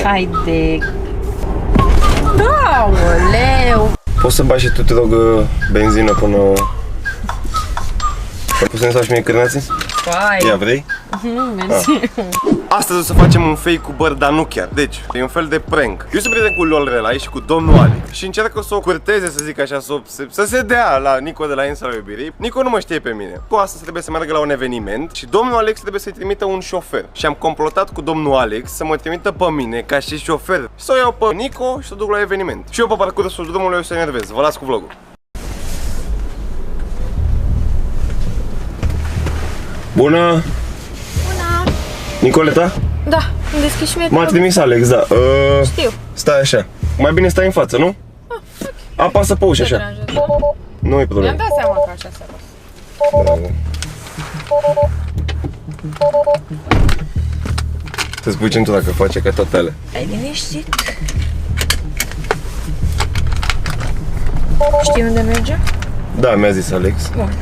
Haide. Aoleu! Poți să bagi și tu, te rog, benzină până... Poți să ne faci mie cârnații? Hai. Ia, vrei? Mersi. Astăzi o să facem un fake cu băr, dar nu chiar. Deci, e un fel de prank. Eu sunt prieten cu Lolrelai și cu domnul Alex și încearcă să o curteze, să zic așa, să se dea la Nico de la Insula Iubirii. Nico nu mă știe pe mine. Cu astăzi trebuie să meargă la un eveniment și domnul Alex trebuie să-i trimită un șofer. Și am complotat cu domnul Alex să mă trimită pe mine ca și șofer. Și să o iau pe Nico și să o duc la eveniment. Și eu pe parcursul drumului o să enervez. Vă las cu vlogul. Bună! Bună! Nicoleta? Da, îmi deschizi și mie. M-a trimis Alex, da. Știu. Stai așa. Mai bine stai în față, nu? Apasă pe ușă așa. Nu e problemă. Mi-am dat seama că așa se apasă. Să spui centura că face ca toate alea. Ai liniștit? Știi unde merge? Da, mi-a zis Alex. Bun.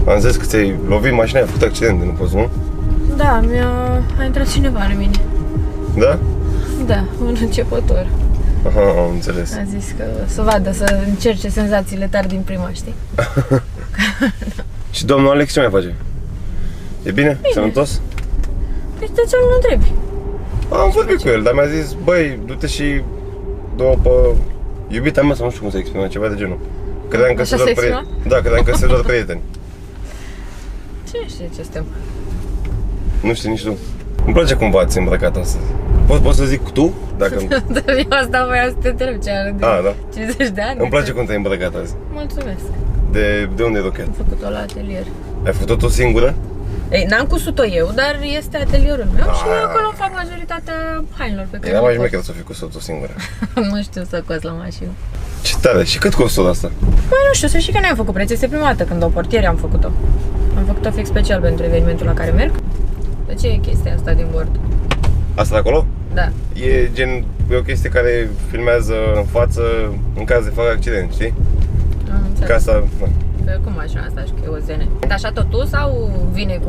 Am zis că ți-ai lovit mașina, ai făcut accident, nu poți, nu? Da, a intrat cineva în mine. Da? Da, un începător. Aha, am înțeles. A zis că să vadă, să încerce senzațiile tari din prima, știi? Și domnul Alex ce mai face? E bine? Sănătos? Păi de ce nu întrebi? Am vorbit cu el, dar mi-a zis, băi, du-te și două pe iubita mea, sau nu știu cum se exprimă, ceva de genul. Credeam că se doar prieteni. Da, credeam că se doar prieteni. Ce știi ce suntem? Nu știi nici tu. Îmi place cum v-ați îmbrăcat astăzi. Poți să zic tu? Dacă Dar eu asta voiam să te întreb ce are de da. 50 de ani. Îmi place cum te-ai îmbrăcat azi. Mulțumesc. De unde e rochiat? Am făcut-o la atelier. Ai făcut-o tu singură? Ei, n-am cusut-o eu, dar este atelierul meu și acolo fac majoritatea hainelor pe care Era le mai port. șmecher să fi cusut-o tu singură. Nu știu să cos la mașină. Ce tare! Și cât costă asta? Păi nu știu, să știi că n-am făcut preț, este prima dată când o portiere am făcut-o. Am făcut-o fix special pentru evenimentul la care merg. De ce e chestia asta din bord? Asta de acolo? Da. E gen, e o chestie care filmează în față în caz de fac accident, știi? Am înțeles. Ca asta, da. Pe cum mașina asta, știu că e o zene. Așa tot tu sau vine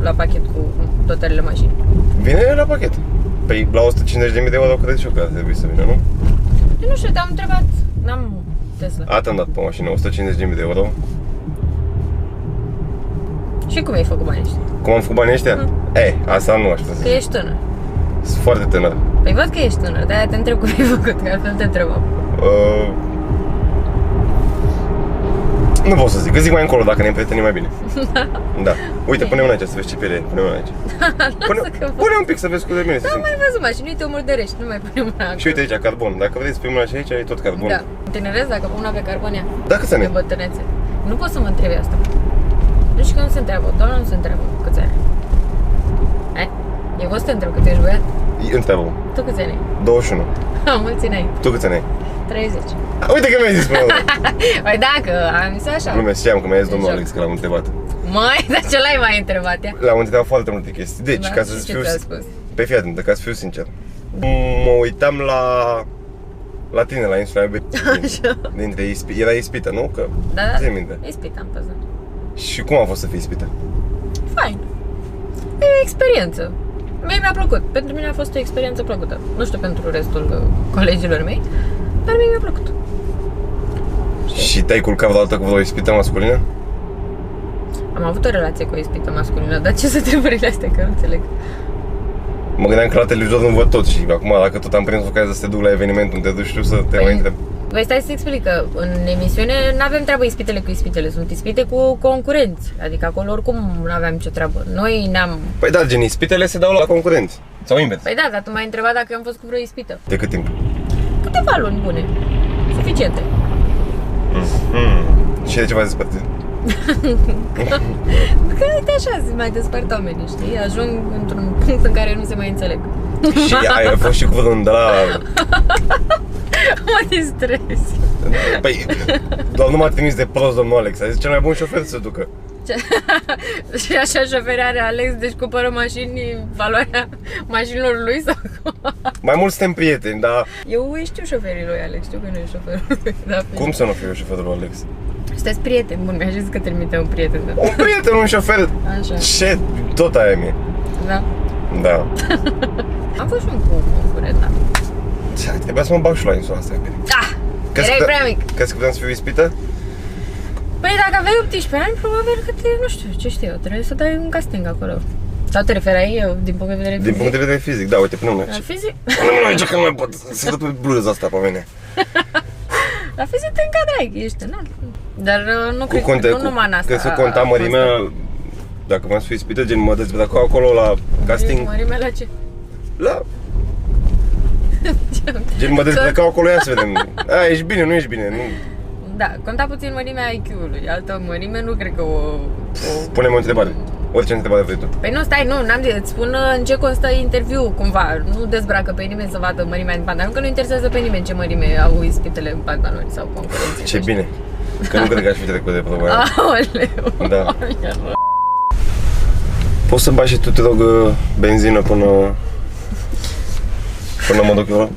la pachet cu dotările mașini? Vine la pachet. Păi la 150.000 de euro cred și eu că ar trebui să vină, nu? Eu nu știu, te-am întrebat. N-am Tesla. Am dat pe mașină 150.000 de euro. Și cum ai făcut banii ăștia? Cum am făcut banii ăștia? Asta nu aș putea să Că zic. ești tânăr. Sunt foarte tânăr. Păi văd că ești tânăr, de-aia te întreb cum ai făcut, că altfel te întrebam. Nu pot să zic, că zic mai încolo dacă ne împrietenim mai bine. Da. Uite, pune mâna aici să vezi ce piele e. Pune mâna aici. Pune un pic să vezi cât de bine se Da, simte. mai văzut mașini, uite o murdărești, nu mai pune mâna acolo. Și uite aici, carbon. Dacă vrei să pui mâna și aici, e tot carbon. Da. Tinerez dacă pun mâna pe carbonia. Da, câți ani De ai? bătrânețe. Nu poți să mă întrebi asta. Nu știu că nu se întreabă, doar nu se întreabă câți ani. Eu pot să te întreb cât ești băiat? Întreabă-mă. Tu câți ani ai? 21. Mulți ani ai? Tu câți ani ai? 30. Uite că mi-ai zis până la urmă. Păi dacă, am zis așa. Nu știam că mi-a zis domnul Joc. Alex că l-am întrebat. Măi, dar ce l-ai mai întrebat ea? L-am întrebat foarte multe chestii. Deci, Da, ca și să ce fiu... ți-a spus? Pe fii atentă, ca să fiu sincer. Mă uitam la tine, la Insula Iubirii. Așa. Era ispită, nu? Că Da, zi minte. ispita am păzut. Și cum a fost să fii ispită? Fain. E o experiență. Mie mi-a plăcut. Pentru mine a fost o experiență plăcută. Nu știu pentru restul colegilor mei, dar mie mi-a plăcut. Și te-ai culcat vreodată cu vreo ispită masculină? Am avut o relație cu o ispită masculină, dar ce sunt întrebările astea, că nu înțeleg. Mă gândeam că la televizor nu văd tot și acum dacă tot am prins ocazia să te duc la eveniment unde te duci tu să te mai întreb. Vă stai să explic că în emisiune nu avem treabă ispitele cu ispitele, sunt ispite cu concurenți. Adică acolo oricum nu aveam nicio treabă. Noi ne-am... Păi da, gen ispitele se dau la concurenți. Sau invers. Păi da, dar tu m-ai întrebat dacă am fost cu vreo ispită. De cât timp? Câteva luni bune. Suficiente. Și de ce v-ați despărțit? Că uite așa se mai despart oamenii, știi? Ajung într-un punct în care nu se mai înțeleg. Și ai fost și cu vreun de la... Mă distrezi. Păi, doar nu m-a trimis de prost domnul Alex, a zis cel mai bun șofer să se ducă. Și așa șoferi are Alex, deci cumpără mașini, valoarea mașinilor lui sau cum? Mai mult suntem prieteni, dar... Eu știu șoferii lui Alex, știu că nu e șoferul lui. Da, Cum să nu fiu eu șoferul lui Alex? sunteți prieteni, bun, mi-a zis că trimite un prieten. Da. Un prieten, un șofer. Așa. Ce? Tot aia mie. Da. Da. Am fost și un cu furet, da. Trebuia să mă bag și la insula asta. Ah! Erai prea mic. Crezi că puteam să fiu ispită? Păi dacă aveai 18 ani, probabil că nu știu, ce știu eu, trebuie să dai un casting acolo. Sau te referai din punct de vedere fizic? Din punct de vedere fizic, da, uite, până La fizic? Nu aici că nu mai pot să dă pe bluza asta pe mine. La fizic te încadrai, ești înalt. Dar nu cred că nu numai în asta. Crezi că conta mărimea, dacă m-am să fiu ispită, gen mă dezbătă acolo la casting? Mărimea la ce? La... Gen mă dezbătă acolo, ia să vedem. A, ești bine, nu ești bine, nu... Da, conta puțin mărimea IQ-ului, altă mărime nu cred că o... Pune-mi o întrebare. Orice întrebare vrei tu. Păi nu, stai, n-am zis, îți spun în ce constă interviu, cumva. Nu dezbracă pe nimeni să vadă mărimea din pantaloni, că nu interesează pe nimeni ce mărime au ispitele în pantaloni sau concurenții. Ce bine. Că nu cred că aș fi trecut de proba aia. Aoleu! Da. Poți să bagi și tu, te rog, benzină până mă duc eu?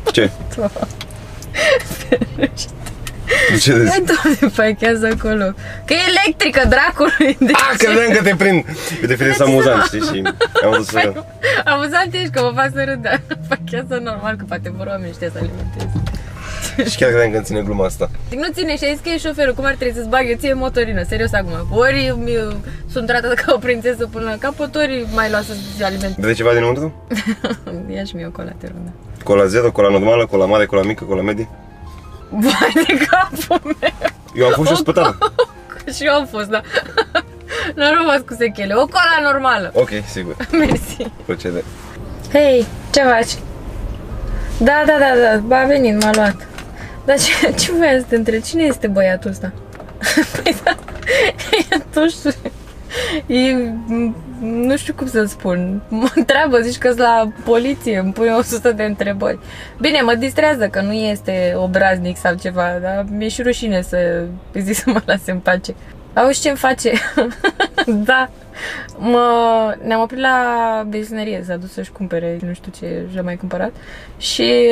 Ce? Ce râzi? Hai, Doamne, pachează acolo. Că e electrică, dracului. Credeam că te prind. Uite, fii de amuzant, știi, și am văzut să... Amuzant ești, că mă fac să râd, dar pachează normal, că poate vor oameni știa să alimenteze. Și chiar credeam că ține gluma asta. Nu ține și ai zis că e șoferul, cum ar trebui să-ți bag eu ție motorină, serios acum. Ori sunt tratată ca o prințesă până la capăt, ori mai lasă să alimenteze. Vrei ceva dinăuntru? Ia și mie o cola, te rog, da. Cola zero, cola normală, cola mare, cola mică, cola medie? Vai de capul meu! Eu am fost și ospătar. Și eu am fost, da. Nu rămas cu sechele, o cola normală. Ok, sigur. Mersi. Procede. Hei, ce faci? Da, a venit, m-a luat. Dar ce voiam să te întreb? Cine este băiatul ăsta? Păi da, nu știu. Nu știu cum să spun. Mă întreabă, zici că-s la poliție, îmi pune 100 de întrebări. Bine, mă distrează că nu este obraznic sau ceva, dar mi-e și rușine să zic să mă lase în pace. Auzi ce-mi face? Da. Ne-am oprit la benzinărie, s-a dus să-și cumpere, nu știu ce și-a mai cumpărat. Și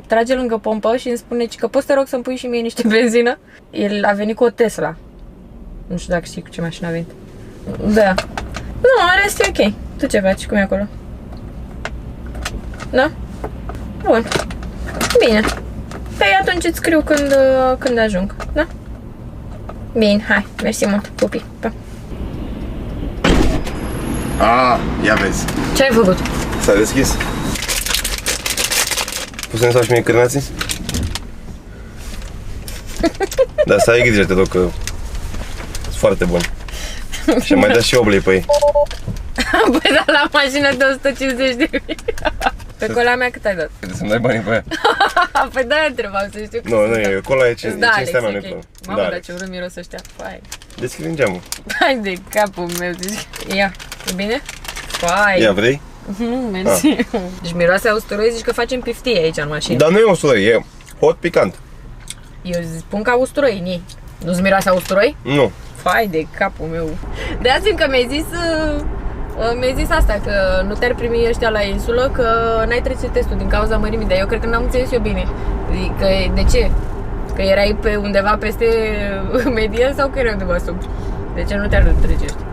trage lângă pompă și îmi spune că poți, te rog, să-mi pui și mie niște benzină? El a venit cu o Tesla. Nu știu dacă știi cu ce mașină a venit. Da. Nu, în rest e ok. Tu ce faci? Cum e acolo? Da? Bun. Bine. Păi atunci îți scriu când ajung, da? Bine, hai, mersi mult, pupi, pa. Ia vezi. Ce ai făcut? S-a deschis. Poți să-mi faci mie cârnații? Da, să ai grijă, te rog, că sunt foarte buni. Și mai dai și oblei pe ei. Păi da, la mașină de 150 de mii. Pe cola mea cât ai dat? Trebuie să-mi dai banii pe ea. Păi de-aia întrebam să știu. Nu, e, cola e 5 Alex, mea, nu-i ok. problemă. Mamă, dar ce urât miros ăștia. Fai. Deschide geamul. Hai de capul meu, zici. Ia, e bine? Fai. Ia, vrei? Mersi. Deci miroase a usturoi, zici că facem piftie aici în mașină. Dar nu e usturoi, e hot picant. Eu spun ca usturoi, nii. Nu-ți miroase a usturoi? Nu. Fai de capul meu. De azi că mi-ai zis asta, că nu te-ar primi ăștia la insulă, că n-ai trece testul din cauza mărimii, dar eu cred că n-am înțeles eu bine. Că, de ce? Că erai pe undeva peste medie sau că erai undeva sub? De ce nu te-ar trece ăștia?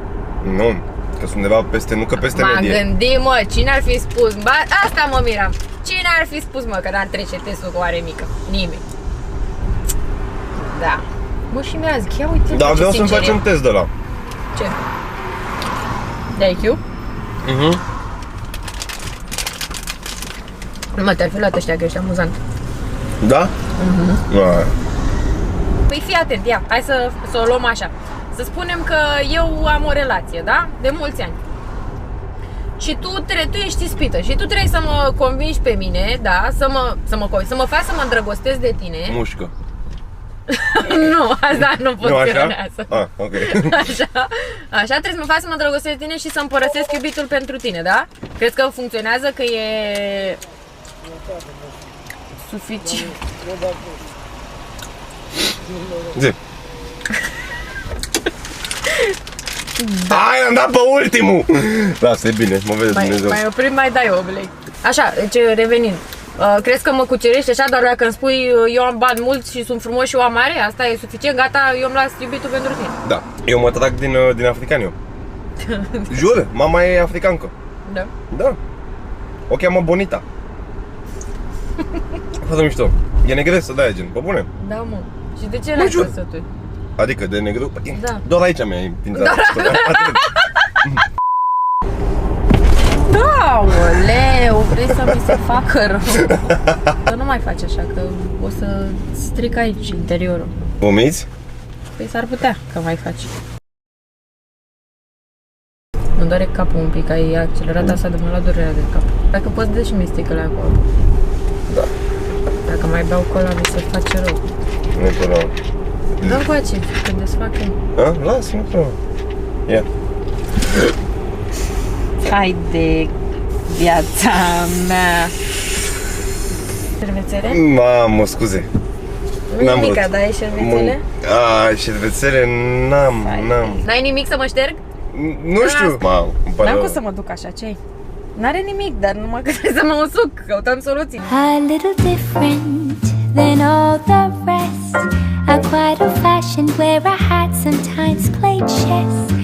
Nu, că sunt undeva peste, nu că peste medie. M-am gândit, mă, cine ar fi spus? Ba, asta mă miram. Cine ar fi spus, mă, că n-ar trece testul cu oare mică? Nimeni. Da. Mă, și mi-a zis, ia uite. Da, vreau să-mi faci un test de ăla. Ce? De IQ? Nu mă, te-ar fi luat ăștia, că ești amuzant. Da? Păi fii atent, ia, hai să o luăm așa. Să spunem că eu am o relație, da? De mulți ani. Și tu ești ispită și tu trebuie să mă convingi pe mine, da? Să mă faci să mă îndrăgostesc de tine. Mușcă. Nu, asta nu funcționează. Ah, ok. Așa trebuie să mă faci să mă îndrăgostesc de tine și să-mi părăsesc iubitul pentru tine, da? Crezi că funcționează, că e suficient? Zi. Hai, am dat pe ultimul! Lasă, e bine, mă vede Dumnezeu. Mai oprim, mai dai oblei. Așa, deci revenind. Crezi că mă cucerești așa doar dacă îmi spui eu am bani mulți și sunt frumos și eu am mare? Asta e suficient? Gata, eu îmi las iubitul pentru tine. Da, eu mă trag din african eu. Jur, mama e africancă. Da. Da. O cheamă Bonita. Foarte mișto. E negresă, de-aia gen, pe bune. Da, mă. Și de ce l-ai jur. căsătorit? Adică de negru? Da. Doar aici mi-a intrat. Aoleu, vrei să mi se facă rău. Să nu mai faci așa, că o să stric aici interiorul. Umiți? Păi s-ar putea că mai faci. Mă doare capul un pic, ai accelerat asta de mă la durerea de cap. Dacă poți dă și mie sticăle acolo. Da. Dacă mai beau cola, mi se face rău. Nu e problemă. Dă încoace, că desfacă. A? Lasă, nu e problemă. Ia. Haide, viața mea. Șervețele? Mamă, scuze. Nu nimica, dar ai șervețele? Șervețele n-am. N-ai nimic să mă șterg? Nu știu. Mamă, îmi pare N-am cum rău. să mă duc așa, ce-ai? N-are nimic, dar numai că trebuie să mă usuc, căutăm soluții. A little different than all the rest. I'm quite old-fashioned where I had sometimes played chess.